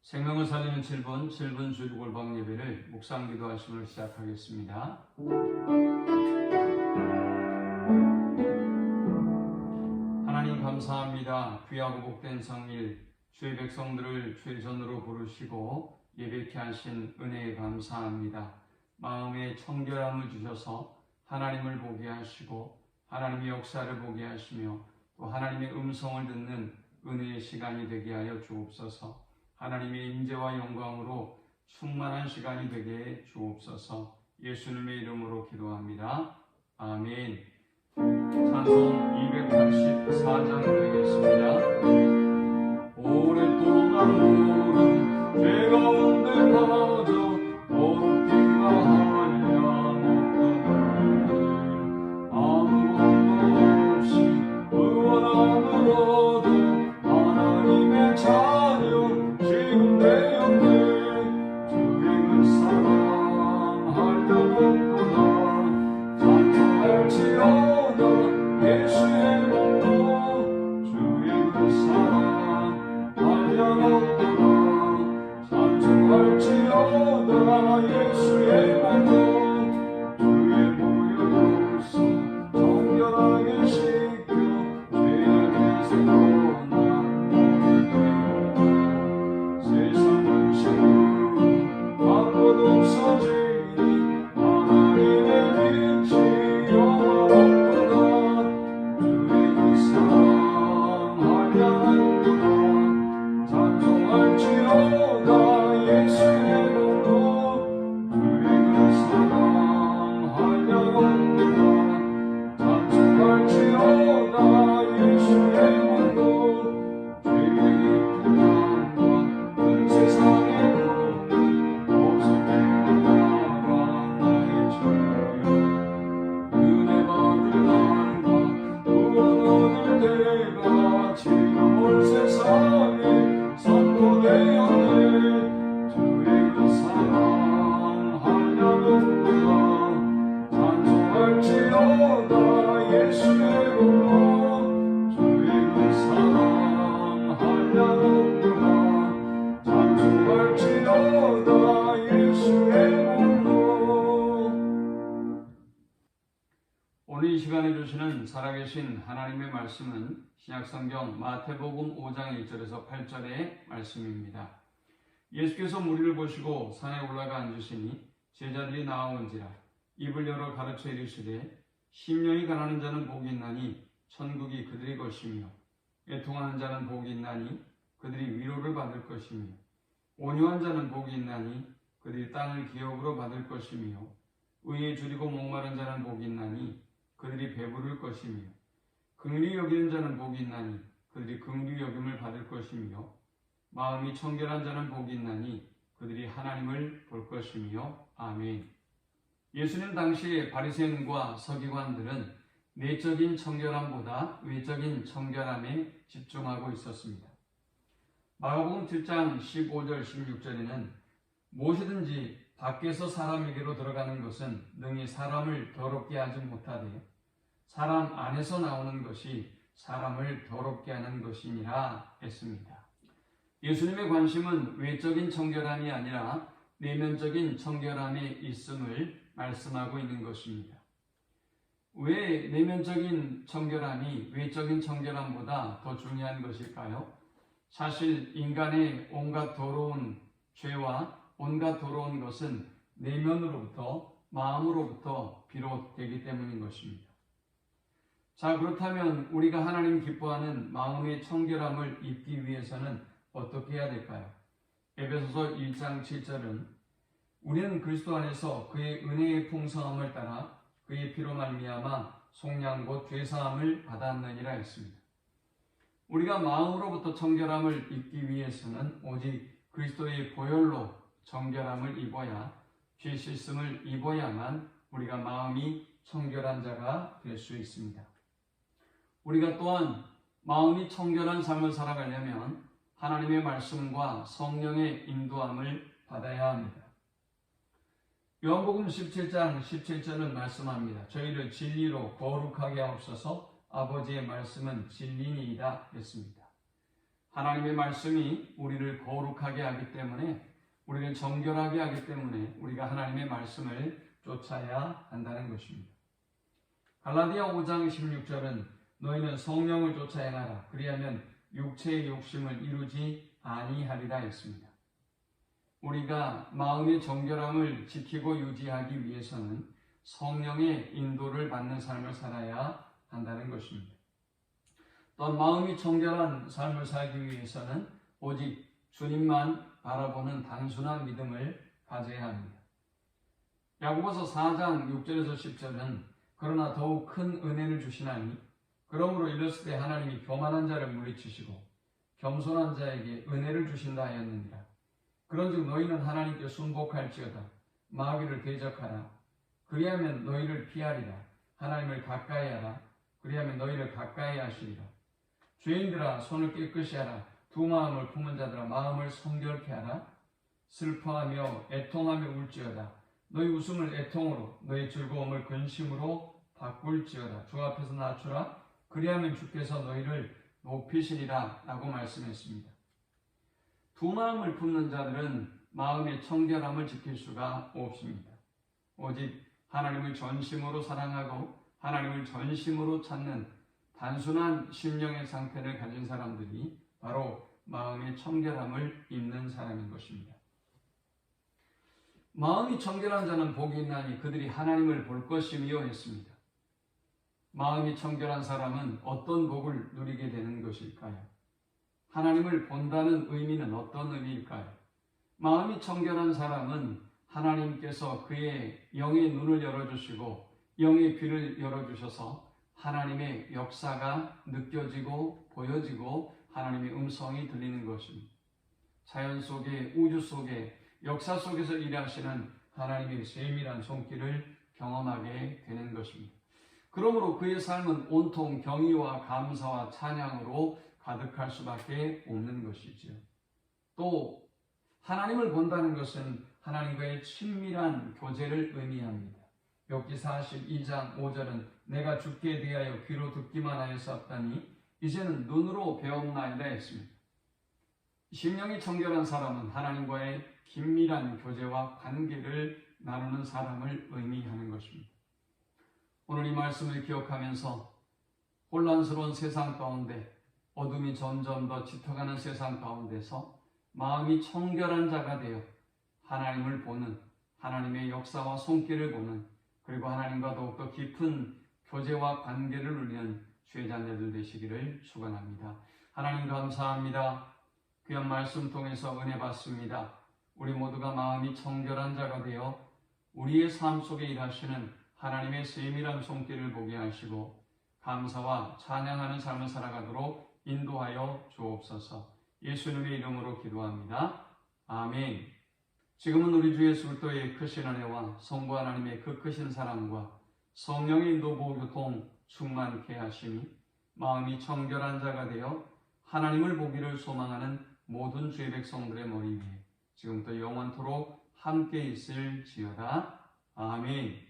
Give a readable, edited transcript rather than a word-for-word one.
생명을 살리는 7분 주일골방 예배를 묵상 기도하심을 시작하겠습니다. 하나님 감사합니다. 귀하고 복된 성일 주의 백성들을 주의 전으로 부르시고 예배케 하신 은혜에 감사합니다. 마음에 청결함을 주셔서 하나님을 보게 하시고 하나님의 역사를 보게 하시며 또 하나님의 음성을 듣는 은혜의 시간이 되게 하여 주옵소서. 하나님의 임재와 영광으로 충만한 시간이 되게 해 주옵소서. 예수님의 이름으로 기도합니다. 아멘. 찬송 284장 되겠습니다. 오랫동안 모른 죄 가운데 빠져 어렵기가 한량없던 날 아무 방법 없이 의원함을 얻어 하나님의 자녀 지금 내 옆에 주님을 사랑하려는구나. 찬송할지어다 예수의 몸도 주님을 사랑하려는구나. 찬송할지어다 예수의 몸도 주의 보혈로서 정결하게 씻겨 죄악에서 없어지니 하나님의 빛이 영원하구나. 주의 그 사랑하려는구나. 찬송할지어다 예수의 몸도 주의 그 사랑하려는구나. 찬송할지어다 예수의 몸도 죄의 풍랑과 큰 세상의 지금 올 세상에 선포되었네. 주의 그 사랑하려는구나. 찬송할지어다 예수의 몸도 주의 그 사랑하려는구나. 찬송할지어다 예수의 몸도. 오늘 이 시간에 주시는 살아계신 하나님의 말씀은 신약성경 마태복음 5장 1절에서 8절의 말씀입니다. 예수께서 무리를 보시고 산에 올라가 앉으시니 제자들이 나아온지라 입을 열어 가르쳐 이르시되 심령이 가난한 자는 복이 있나니 천국이 그들의 것이며 애통하는 자는 복이 있나니 그들이 위로를 받을 것이며 온유한 자는 복이 있나니 그들이 땅을 기업으로 받을 것이며 의에 줄이고 목마른 자는 복이 있나니 그들이 배부를 것이며 긍휼히 여기는 자는 복이 있나니 그들이 긍휼히 여김을 받을 것이며 마음이 청결한 자는 복이 있나니 그들이 하나님을 볼 것이며. 아멘. 예수님 당시의 바리새인과 서기관들은 내적인 청결함보다 외적인 청결함에 집중하고 있었습니다. 마가복음 7장 15절 16절에는 무엇이든지 밖에서 사람에게로 들어가는 것은 능히 사람을 더럽게 하지 못하되 사람 안에서 나오는 것이 사람을 더럽게 하는 것이니라 했습니다. 예수님의 관심은 외적인 청결함이 아니라 내면적인 청결함에 있음을 말씀하고 있는 것입니다. 왜 내면적인 청결함이 외적인 청결함보다 더 중요한 것일까요? 사실 인간의 온갖 더러운 죄와 온갖 더러운 것은 내면으로부터 마음으로부터 비롯되기 때문인 것입니다. 자, 그렇다면 우리가 하나님 기뻐하는 마음의 청결함을 입기 위해서는 어떻게 해야 될까요? 에베소서 1장 7절은 우리는 그리스도 안에서 그의 은혜의 풍성함을 따라 그의 피로 말미암아 속량 곧 죄사함을 받았느니라 했습니다. 우리가 마음으로부터 청결함을 입기 위해서는 오직 그리스도의 보혈로 정결함을 입어야 죄 씻음을 입어야만 우리가 마음이 청결한 자가 될 수 있습니다. 우리가 또한 마음이 청결한 삶을 살아가려면 하나님의 말씀과 성령의 인도함을 받아야 합니다. 요한복음 17장 17절은 말씀합니다. 저희를 진리로 거룩하게 하옵소서. 아버지의 말씀은 진리니이다 했습니다. 하나님의 말씀이 우리를 거룩하게 하기 때문에, 우리를 정결하게 하기 때문에 우리가 하나님의 말씀을 쫓아야 한다는 것입니다. 갈라디아 5장 16절은 너희는 성령을 쫓아 행하라. 그리하면 육체의 욕심을 이루지 아니하리라 했습니다. 우리가 마음의 정결함을 지키고 유지하기 위해서는 성령의 인도를 받는 삶을 살아야 한다는 것입니다. 또한 마음이 정결한 삶을 살기 위해서는 오직 주님만 바라보는 단순한 믿음을 가져야 합니다. 야고보서 4장 6절에서 10절은 그러나 더욱 큰 은혜를 주시나니 그러므로 이르실 때 하나님이 교만한 자를 물리치시고 겸손한 자에게 은혜를 주신다 하였느니라. 그런즉 너희는 하나님께 순복할지어다. 마귀를 대적하라. 그리하면 너희를 피하리라. 하나님을 가까이 하라. 그리하면 너희를 가까이 하시리라. 죄인들아 손을 깨끗이 하라. 두 마음을 품은 자들아 마음을 성결케 하라. 슬퍼하며 애통하며 울지어다. 너희 웃음을 애통으로 너희 즐거움을 근심으로 바꿀지어다. 주 앞에서 낮추라. 그리하면 주께서 너희를 높이시리라 라고 말씀했습니다. 두 마음을 품는 자들은 마음의 청결함을 지킬 수가 없습니다. 오직 하나님을 전심으로 사랑하고 하나님을 전심으로 찾는 단순한 심령의 상태를 가진 사람들이 바로 마음의 청결함을 입는 사람인 것입니다. 마음이 청결한 자는 복이 있나니 그들이 하나님을 볼 것이며 했습니다. 마음이 청결한 사람은 어떤 복을 누리게 되는 것일까요? 하나님을 본다는 의미는 어떤 의미일까요? 마음이 청결한 사람은 하나님께서 그의 영의 눈을 열어주시고 영의 귀를 열어주셔서 하나님의 역사가 느껴지고 보여지고 하나님의 음성이 들리는 것입니다. 자연 속에, 우주 속에, 역사 속에서 일하시는 하나님의 세밀한 손길을 경험하게 되는 것입니다. 그러므로 그의 삶은 온통 경의와 감사와 찬양으로 가득할 수밖에 없는 것이죠. 또 하나님을 본다는 것은 하나님과의 친밀한 교제를 의미합니다. 욥기 42장 5절은 내가 주께 대하여 귀로 듣기만 하였었다니 이제는 눈으로 배웠나이다 했습니다. 심령이 청결한 사람은 하나님과의 긴밀한 교제와 관계를 나누는 사람을 의미하는 것입니다. 오늘 이 말씀을 기억하면서 혼란스러운 세상 가운데 어둠이 점점 더 짙어가는 세상 가운데서 마음이 청결한 자가 되어 하나님을 보는, 하나님의 역사와 손길을 보는, 그리고 하나님과 더욱더 깊은 교제와 관계를 누리는 주의 자녀들 되시기를 축원합니다. 하나님 감사합니다. 귀한 말씀 통해서 은혜 받습니다. 우리 모두가 마음이 청결한 자가 되어 우리의 삶 속에 일하시는 하나님의 세밀한 손길을 보게 하시고 감사와 찬양하는 삶을 살아가도록 인도하여 주옵소서. 예수님의 이름으로 기도합니다. 아멘. 지금은 우리 주 예수 그리스도의 크신 은혜와 성부 하나님의 그 크신 사랑과 성령의 인도 보호 교통 충만케 하시니 마음이 청결한 자가 되어 하나님을 보기를 소망하는 모든 주의 백성들의 머리 위에 지금부터 영원토록 함께 있을지어다. 아멘.